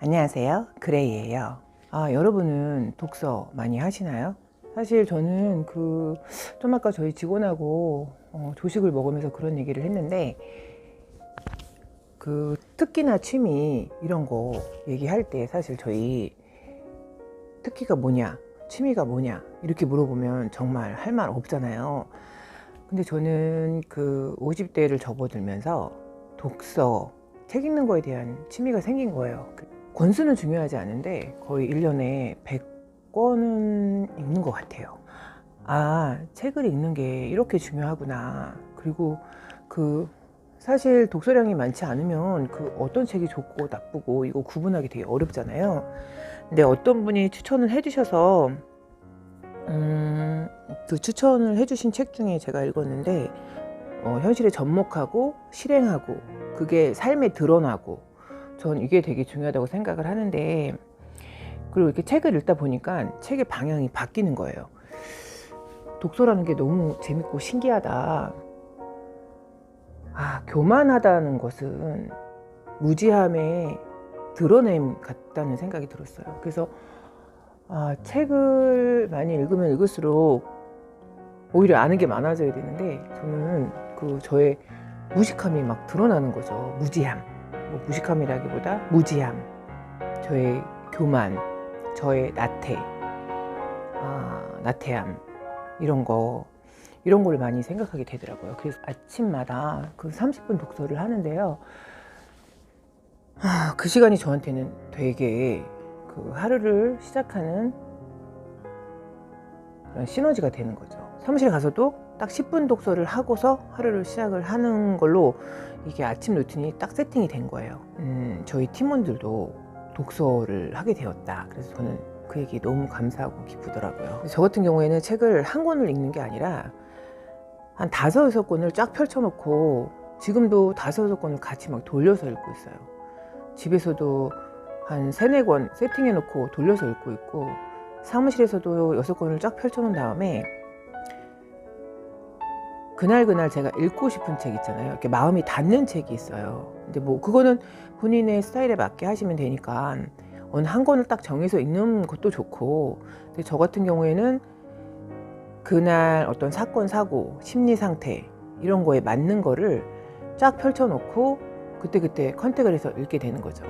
안녕하세요, 그레이예요. 여러분은 독서 많이 하시나요? 사실 저는 좀 아까 저희 직원하고 조식을 먹으면서 그런 얘기를 했는데, 특기나 취미 이런 거 얘기할 때 사실 저희 특기가 뭐냐, 취미가 뭐냐 이렇게 물어보면 정말 할 말 없잖아요. 근데 저는 50대를 접어들면서 독서, 책 읽는 거에 대한 취미가 생긴 거예요. 권수는 중요하지 않은데 거의 1년에 100권은 읽는 것 같아요. 책을 읽는 게 이렇게 중요하구나. 그리고 사실 독서량이 많지 않으면 어떤 책이 좋고 나쁘고 이거 구분하기 되게 어렵잖아요. 근데 어떤 분이 추천을 해주셔서 추천을 해주신 책 중에 제가 읽었는데, 현실에 접목하고 실행하고 그게 삶에 드러나고, 전 이게 되게 중요하다고 생각을 하는데, 그리고 이렇게 책을 읽다 보니까 책의 방향이 바뀌는 거예요. 독서라는 게 너무 재밌고 신기하다. 교만하다는 것은 무지함의 드러냄 같다는 생각이 들었어요. 그래서 책을 많이 읽으면 읽을수록 오히려 아는 게 많아져야 되는데, 저는 저의 무식함이 막 드러나는 거죠. 무지함. 무식함이라기보다 무지함. 저의 교만, 저의 나태함, 이런 걸 많이 생각하게 되더라고요. 그래서 아침마다 30분 독서를 하는데요. 그 시간이 저한테는 되게 하루를 시작하는 그런 시너지가 되는 거죠. 사무실에 가서도 딱 10분 독서를 하고서 하루를 시작을 하는 걸로 이게 아침 루틴이 딱 세팅이 된 거예요. 저희 팀원들도 독서를 하게 되었다. 그래서 저는 그 얘기 너무 감사하고 기쁘더라고요. 저 같은 경우에는 책을 한 권을 읽는 게 아니라 한 5, 6권을 쫙 펼쳐놓고, 지금도 5, 6권을 같이 막 돌려서 읽고 있어요. 집에서도 한 3, 4권 세팅해놓고 돌려서 읽고 있고, 사무실에서도 6권을 쫙 펼쳐놓은 다음에 그날 제가 읽고 싶은 책 있잖아요. 이렇게 마음이 닿는 책이 있어요. 근데 그거는 본인의 스타일에 맞게 하시면 되니까 어느 한 권을 딱 정해서 읽는 것도 좋고, 근데 저 같은 경우에는 그날 어떤 사건, 사고, 심리 상태 이런 거에 맞는 거를 쫙 펼쳐놓고 그때 컨택을 해서 읽게 되는 거죠.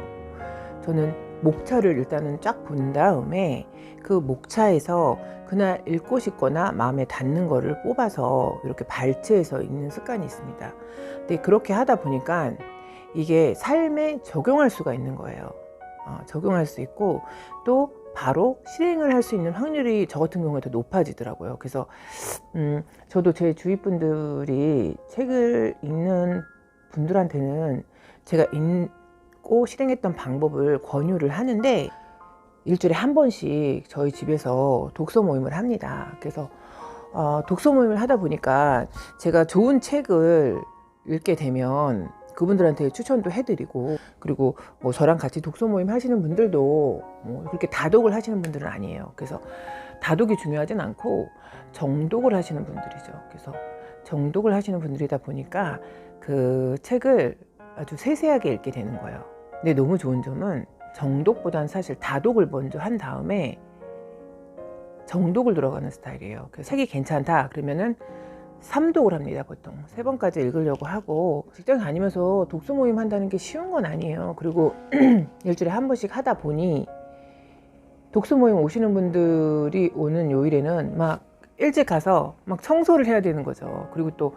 저는 목차를 일단은 쫙 본 다음에 그 목차에서 그날 읽고 싶거나 마음에 닿는 거를 뽑아서 이렇게 발췌해서 읽는 습관이 있습니다. 근데 그렇게 하다 보니까 이게 삶에 적용할 수가 있는 거예요. 적용할 수 있고, 또 바로 실행을 할 수 있는 확률이 저 같은 경우에 더 높아지더라고요. 그래서 저도 제 주위 분들이 책을 읽는 분들한테는 제가 읽고 실행했던 방법을 권유를 하는데, 일주일에 한 번씩 저희 집에서 독서 모임을 합니다. 그래서 독서 모임을 하다 보니까 제가 좋은 책을 읽게 되면 그분들한테 추천도 해드리고, 그리고 저랑 같이 독서 모임 하시는 분들도 그렇게 다독을 하시는 분들은 아니에요. 그래서 다독이 중요하진 않고 정독을 하시는 분들이죠. 그래서 정독을 하시는 분들이다 보니까 그 책을 아주 세세하게 읽게 되는 거예요. 근데 너무 좋은 점은 정독보다는 사실 다독을 먼저 한 다음에 정독을 들어가는 스타일이에요. 그래서 책이 괜찮다 그러면은 3독을 합니다. 보통 3번까지 읽으려고 하고, 직장 다니면서 독서 모임 한다는 게 쉬운 건 아니에요. 그리고 일주일에 한 번씩 하다 보니 독서 모임 오시는 분들이 오는 요일에는 막 일찍 가서 막 청소를 해야 되는 거죠. 그리고 또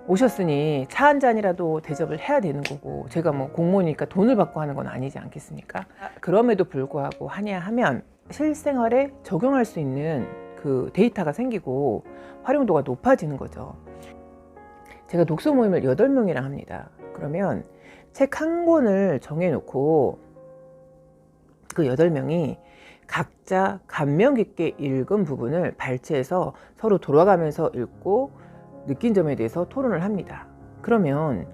오셨으니 차 한 잔이라도 대접을 해야 되는 거고, 제가 공무원이니까 돈을 받고 하는 건 아니지 않겠습니까? 그럼에도 불구하고 하냐 하면 실생활에 적용할 수 있는 그 데이터가 생기고 활용도가 높아지는 거죠. 제가 독서 모임을 8명이랑 합니다. 그러면 책 한 권을 정해놓고 그 8명이 각자 감명 깊게 읽은 부분을 발췌해서 서로 돌아가면서 읽고 느낀 점에 대해서 토론을 합니다. 그러면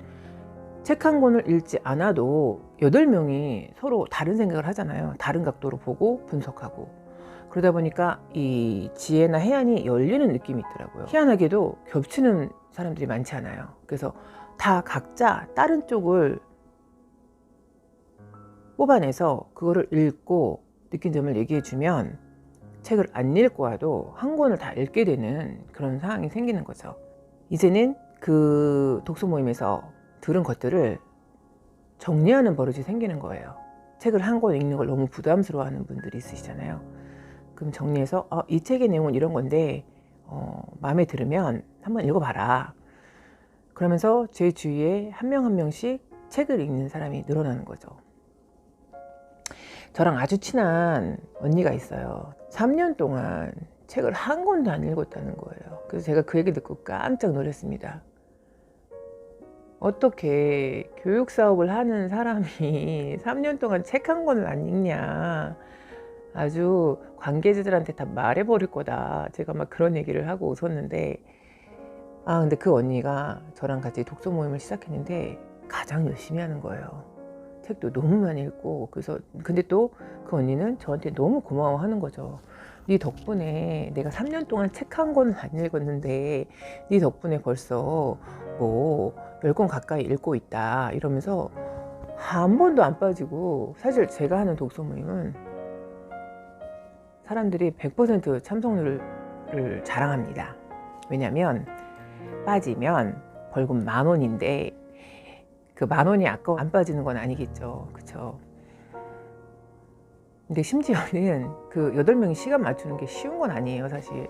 책 한 권을 읽지 않아도 8명이 서로 다른 생각을 하잖아요. 다른 각도로 보고 분석하고. 그러다 보니까 이 지혜나 해안이 열리는 느낌이 있더라고요. 희한하게도 겹치는 사람들이 많지 않아요. 그래서 다 각자 다른 쪽을 뽑아내서 그거를 읽고 느낀 점을 얘기해 주면 책을 안 읽고 와도 한 권을 다 읽게 되는 그런 상황이 생기는 거죠. 이제는 그 독서 모임에서 들은 것들을 정리하는 버릇이 생기는 거예요. 책을 한 권 읽는 걸 너무 부담스러워하는 분들이 있으시잖아요. 그럼 정리해서 이 책의 내용은 이런 건데 마음에 들으면 한번 읽어봐라. 그러면서 제 주위에 한 명 한 명씩 책을 읽는 사람이 늘어나는 거죠. 저랑 아주 친한 언니가 있어요. 3년 동안 책을 한 권도 안 읽었다는 거예요. 그래서 제가 그 얘기 듣고 깜짝 놀랐습니다. 어떻게 교육 사업을 하는 사람이 3년 동안 책 한 권을 안 읽냐. 아주 관계자들한테 다 말해버릴 거다. 제가 막 그런 얘기를 하고 웃었는데, 근데 그 언니가 저랑 같이 독서 모임을 시작했는데 가장 열심히 하는 거예요. 책도 너무 많이 읽고. 그래서 근데 또 그 언니는 저한테 너무 고마워하는 거죠. 네 덕분에 내가 3년 동안 책 한 권을 안 읽었는데 네 덕분에 벌써 뭐 10권 가까이 읽고 있다 이러면서 한 번도 안 빠지고. 사실 제가 하는 독서 모임은 사람들이 100% 참석률을 자랑합니다. 왜냐면 빠지면 벌금 10,000원인데 그 10,000원이 아까워 안 빠지는 건 아니겠죠. 그쵸? 근데 심지어는 그 8명이 시간 맞추는 게 쉬운 건 아니에요, 사실.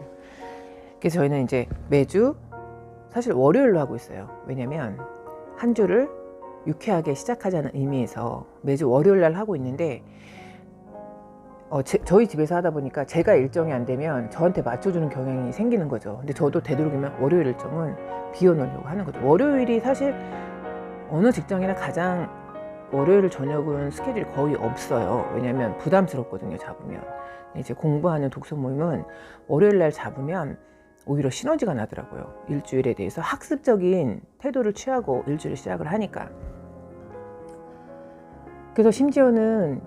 그래서 저희는 이제 매주 사실 월요일로 하고 있어요. 왜냐면 한 주를 유쾌하게 시작하자는 의미에서 매주 월요일 날 하고 있는데 저희 집에서 하다 보니까 제가 일정이 안 되면 저한테 맞춰주는 경향이 생기는 거죠. 근데 저도 되도록이면 월요일 일정은 비워놓으려고 하는 거죠. 월요일이 사실 어느 직장이나 가장 월요일 저녁은 스케줄이 거의 없어요. 왜냐면 부담스럽거든요, 잡으면. 이제 공부하는 독서 모임은 월요일 날 잡으면 오히려 시너지가 나더라고요. 일주일에 대해서 학습적인 태도를 취하고 일주일을 시작을 하니까. 그래서 심지어는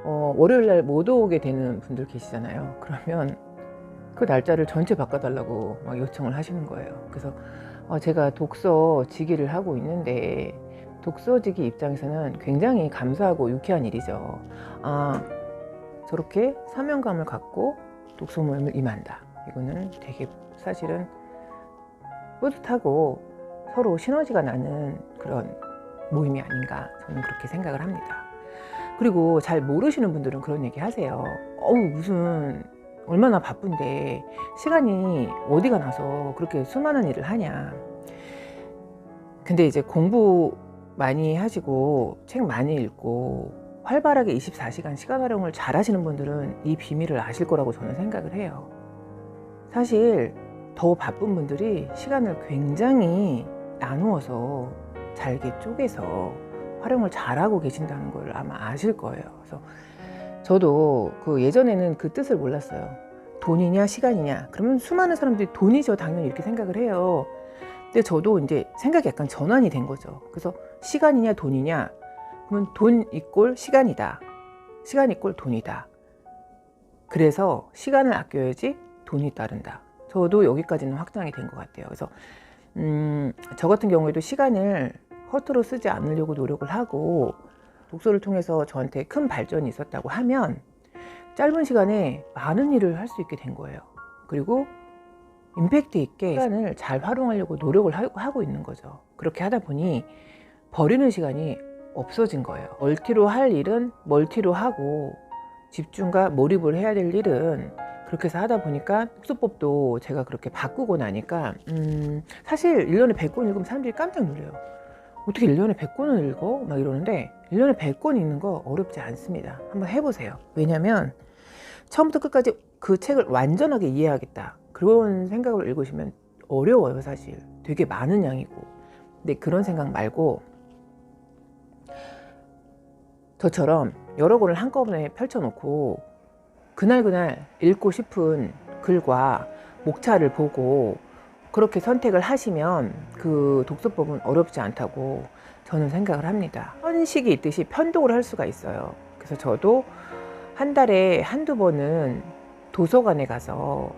월요일 날 못 오게 되는 분들 계시잖아요. 그러면 그 날짜를 전체 바꿔달라고 막 요청을 하시는 거예요. 그래서 제가 독서지기를 하고 있는데 독서지기 입장에서는 굉장히 감사하고 유쾌한 일이죠. 저렇게 사명감을 갖고 독서 모임을 임한다. 이거는 되게 사실은 뿌듯하고 서로 시너지가 나는 그런 모임이 아닌가, 저는 그렇게 생각을 합니다. 그리고 잘 모르시는 분들은 그런 얘기 하세요. 무슨 얼마나 바쁜데 시간이 어디가 나서 그렇게 수많은 일을 하냐. 근데 이제 공부 많이 하시고 책 많이 읽고 활발하게 24시간 시간 활용을 잘 하시는 분들은 이 비밀을 아실 거라고 저는 생각을 해요. 사실 더 바쁜 분들이 시간을 굉장히 나누어서 잘게 쪼개서 활용을 잘하고 계신다는 걸 아마 아실 거예요. 그래서 저도 예전에는 그 뜻을 몰랐어요. 돈이냐 시간이냐. 그러면 수많은 사람들이 돈이죠, 당연히 이렇게 생각을 해요. 근데 저도 이제 생각이 약간 전환이 된 거죠. 그래서 시간이냐 돈이냐, 그러면 돈 이꼴 시간이다. 시간 이꼴 돈이다. 그래서 시간을 아껴야지 돈이 따른다. 저도 여기까지는 확장이 된 것 같아요. 그래서 저 같은 경우에도 시간을 허투루 쓰지 않으려고 노력을 하고, 독서를 통해서 저한테 큰 발전이 있었다고 하면 짧은 시간에 많은 일을 할 수 있게 된 거예요. 그리고 임팩트 있게 시간을 잘 활용하려고 노력을 하고 있는 거죠. 그렇게 하다 보니 버리는 시간이 없어진 거예요. 멀티로 할 일은 멀티로 하고 집중과 몰입을 해야 될 일은 그렇게 해서 하다 보니까 독서법도 제가 그렇게 바꾸고 나니까 사실 1년에 100권 읽으면 사람들이 깜짝 놀래요. 어떻게 1년에 100권을 읽어? 막 이러는데 1년에 100권 읽는 거 어렵지 않습니다. 한번 해보세요. 왜냐면 처음부터 끝까지 그 책을 완전하게 이해하겠다, 그런 생각을 읽으시면 어려워요. 사실 되게 많은 양이고. 근데 그런 생각 말고 저처럼 여러 권을 한꺼번에 펼쳐놓고 그날그날 읽고 싶은 글과 목차를 보고 그렇게 선택을 하시면 그 독서법은 어렵지 않다고 저는 생각을 합니다. 편식이 있듯이 편독을 할 수가 있어요. 그래서 저도 한 달에 한두 번은 도서관에 가서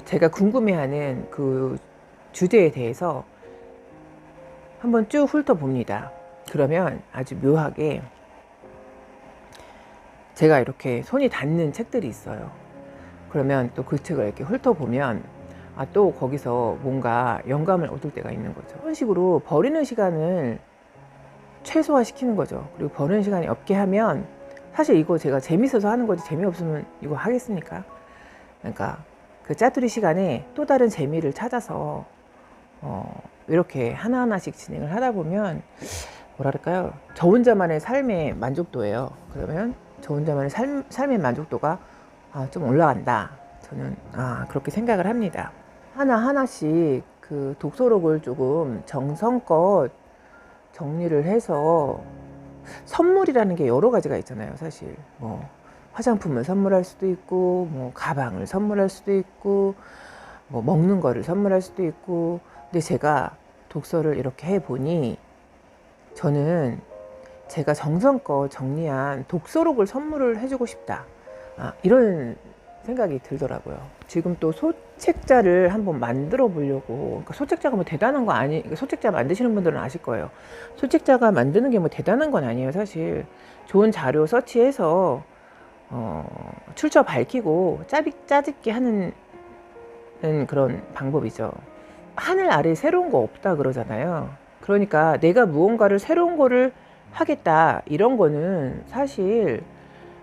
제가 궁금해하는 그 주제에 대해서 한번 쭉 훑어봅니다. 그러면 아주 묘하게 제가 이렇게 손이 닿는 책들이 있어요. 그러면 또 그 책을 이렇게 훑어보면 또 거기서 뭔가 영감을 얻을 때가 있는 거죠. 그런 식으로 버리는 시간을 최소화시키는 거죠. 그리고 버리는 시간이 없게 하면 사실 이거 제가 재밌어서 하는 거지 재미없으면 이거 하겠습니까? 그러니까 그 짜투리 시간에 또 다른 재미를 찾아서 이렇게 하나하나씩 진행을 하다 보면 뭐랄까요? 저 혼자만의 삶의 만족도예요. 그러면 저 혼자만의 삶의 만족도가 좀 올라간다. 저는 그렇게 생각을 합니다. 하나하나씩 그 독서록을 조금 정성껏 정리를 해서 선물이라는 게 여러 가지가 있잖아요. 사실 뭐 화장품을 선물할 수도 있고 뭐 가방을 선물할 수도 있고 뭐 먹는 거를 선물할 수도 있고 근데 제가 독서를 이렇게 해보니 저는 제가 정성껏 정리한 독서록을 선물을 해주고 싶다. 이런 생각이 들더라고요. 지금 또 소책자를 한번 만들어 보려고. 그러니까 소책자가 뭐 대단한 거 소책자 만드시는 분들은 아실 거예요. 소책자가 만드는 게 뭐 대단한 건 아니에요. 사실 좋은 자료 서치해서 출처 밝히고 짜집기 하는 그런 방법이죠. 하늘 아래 새로운 거 없다 그러잖아요. 그러니까 내가 무언가를 새로운 거를 하겠다 이런 거는 사실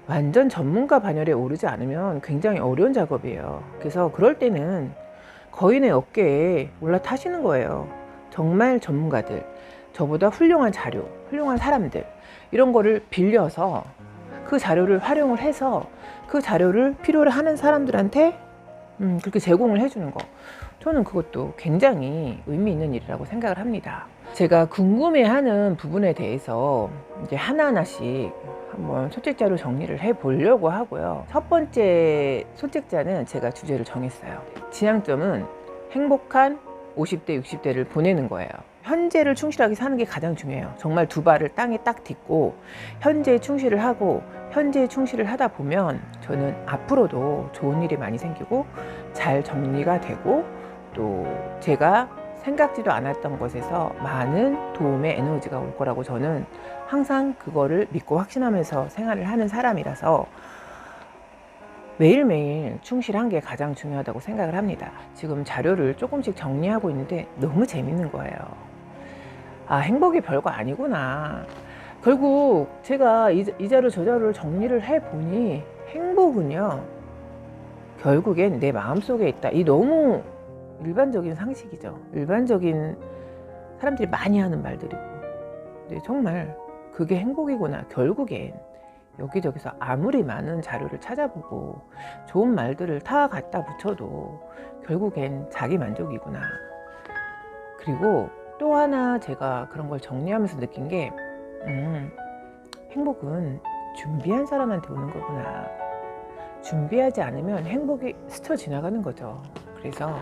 완전 전문가 반열에 오르지 않으면 굉장히 어려운 작업이에요. 그래서 그럴 때는 거인의 어깨에 올라타시는 거예요. 정말 전문가들, 저보다 훌륭한 자료, 훌륭한 사람들 이런 거를 빌려서 그 자료를 활용을 해서 그 자료를 필요로 하는 사람들한테 그렇게 제공을 해주는 거. 저는 그것도 굉장히 의미 있는 일이라고 생각을 합니다. 제가 궁금해하는 부분에 대해서 이제 하나하나씩 한번 소책자로 정리를 해 보려고 하고요. 첫 번째 소책자는 제가 주제를 정했어요. 지향점은 행복한 50대, 60대를 보내는 거예요. 현재를 충실하게 사는 게 가장 중요해요. 정말 두 발을 땅에 딱 딛고 현재에 충실을 하고 현재에 충실을 하다 보면 저는 앞으로도 좋은 일이 많이 생기고 잘 정리가 되고 또 제가 생각지도 않았던 것에서 많은 도움의 에너지가 올 거라고 저는 항상 그거를 믿고 확신하면서 생활을 하는 사람이라서 매일매일 충실한 게 가장 중요하다고 생각을 합니다. 지금 자료를 조금씩 정리하고 있는데 너무 재밌는 거예요. 행복이 별거 아니구나. 결국 제가 이 자료 저 자료를 정리를 해보니 행복은요 결국엔 내 마음속에 있다. 이 너무 일반적인 상식이죠. 일반적인 사람들이 많이 하는 말들이고 근데 정말 그게 행복이구나. 결국엔 여기저기서 아무리 많은 자료를 찾아보고 좋은 말들을 다 갖다 붙여도 결국엔 자기 만족이구나. 그리고 또 하나 제가 그런 걸 정리하면서 느낀 게 행복은 준비한 사람한테 오는 거구나. 준비하지 않으면 행복이 스쳐 지나가는 거죠. 그래서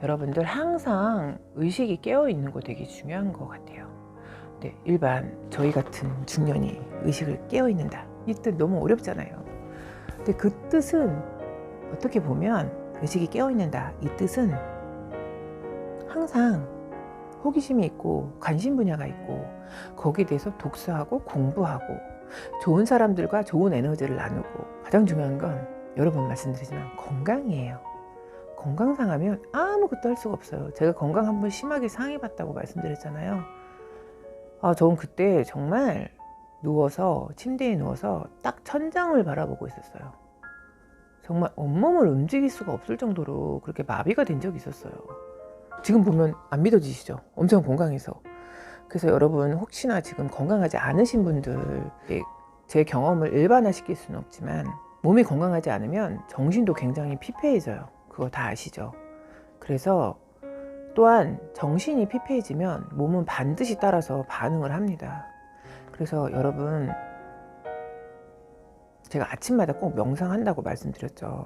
여러분들 항상 의식이 깨어 있는 거 되게 중요한 것 같아요. 근데 일반 저희 같은 중년이 의식을 깨어 있는다. 이 뜻 너무 어렵잖아요. 근데 그 뜻은 어떻게 보면 의식이 깨어 있는다. 이 뜻은 항상 호기심이 있고 관심 분야가 있고 거기에 대해서 독서하고 공부하고 좋은 사람들과 좋은 에너지를 나누고 가장 중요한 건 여러 번 말씀드리지만 건강이에요. 건강 상하면 아무것도 할 수가 없어요. 제가 건강 한번 심하게 상해봤다고 말씀드렸잖아요. 저는 그때 정말 침대에 누워서 딱 천장을 바라보고 있었어요. 정말 온몸을 움직일 수가 없을 정도로 그렇게 마비가 된 적이 있었어요. 지금 보면 안 믿어지시죠? 엄청 건강해서. 그래서 여러분 혹시나 지금 건강하지 않으신 분들 제 경험을 일반화시킬 수는 없지만 몸이 건강하지 않으면 정신도 굉장히 피폐해져요. 그거 다 아시죠? 그래서 또한 정신이 피폐해지면 몸은 반드시 따라서 반응을 합니다. 그래서 여러분 제가 아침마다 꼭 명상한다고 말씀드렸죠.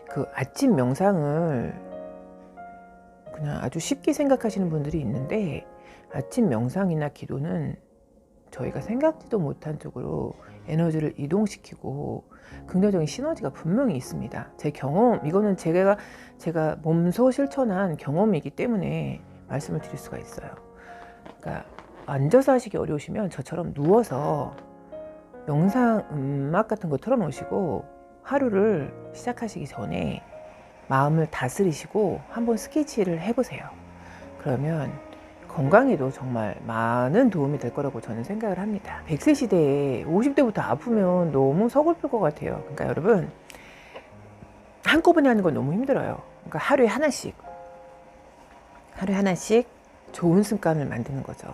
그 아침 명상을 그냥 아주 쉽게 생각하시는 분들이 있는데 아침 명상이나 기도는 저희가 생각지도 못한 쪽으로 에너지를 이동시키고 긍정적인 시너지가 분명히 있습니다. 제 경험, 이거는 제가 몸소 실천한 경험이기 때문에 말씀을 드릴 수가 있어요. 그러니까 앉아서 하시기 어려우시면 저처럼 누워서 영상 음악 같은 거 틀어놓으시고 하루를 시작하시기 전에 마음을 다스리시고 한번 스케치를 해보세요. 그러면 건강에도 정말 많은 도움이 될 거라고 저는 생각을 합니다. 100세 시대에 50대부터 아프면 너무 서글플 것 같아요. 그러니까 여러분, 한꺼번에 하는 건 너무 힘들어요. 그러니까 하루에 하나씩 좋은 습관을 만드는 거죠.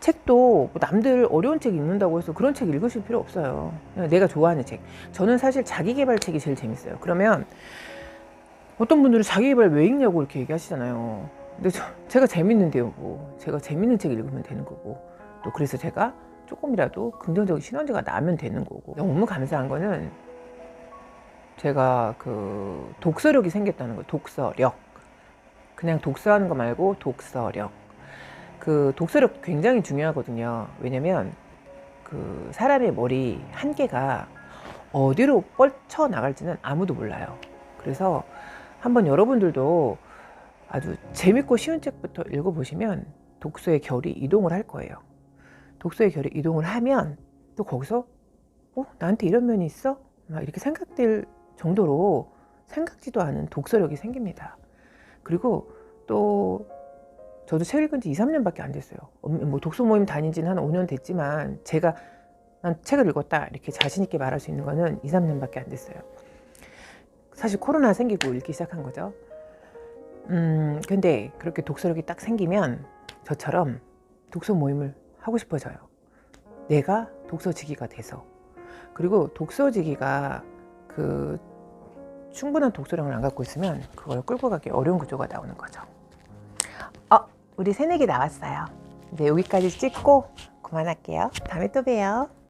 책도 뭐 남들 어려운 책 읽는다고 해서 그런 책 읽으실 필요 없어요. 그냥 내가 좋아하는 책. 저는 사실 자기계발 책이 제일 재밌어요. 그러면 어떤 분들은 자기계발 왜 읽냐고 이렇게 얘기하시잖아요. 근데 제가 재밌는데요. 뭐 제가 재밌는 책 읽으면 되는 거고, 또 그래서 제가 조금이라도 긍정적인 시너지가 나면 되는 거고. 너무 감사한 거는 제가 그 독서력이 생겼다는 거예요. 독서력. 그냥 독서하는 거 말고 독서력. 그 독서력 굉장히 중요하거든요. 왜냐면 그 사람의 머리 한 개가 어디로 뻗쳐 나갈지는 아무도 몰라요. 그래서 한번 여러분들도 아주 재밌고 쉬운 책부터 읽어보시면 독서의 결이 이동을 할 거예요. 독서의 결이 이동을 하면 또 거기서 나한테 이런 면이 있어? 막 이렇게 생각될 정도로 생각지도 않은 독서력이 생깁니다. 그리고 또 저도 책 읽은 지 2, 3년밖에 안 됐어요. 뭐 독서 모임 다닌 지는 한 5년 됐지만 제가 난 책을 읽었다 이렇게 자신 있게 말할 수 있는 거는 2, 3년밖에 안 됐어요. 사실 코로나 생기고 읽기 시작한 거죠. 근데 그렇게 독서력이 딱 생기면 저처럼 독서 모임을 하고 싶어져요. 내가 독서지기가 돼서. 그리고 독서지기가 그 충분한 독서량을 안 갖고 있으면 그걸 끌고 가기 어려운 구조가 나오는 거죠. 우리 새내기 나왔어요. 이제 여기까지 찍고 그만할게요. 다음에 또 봬요.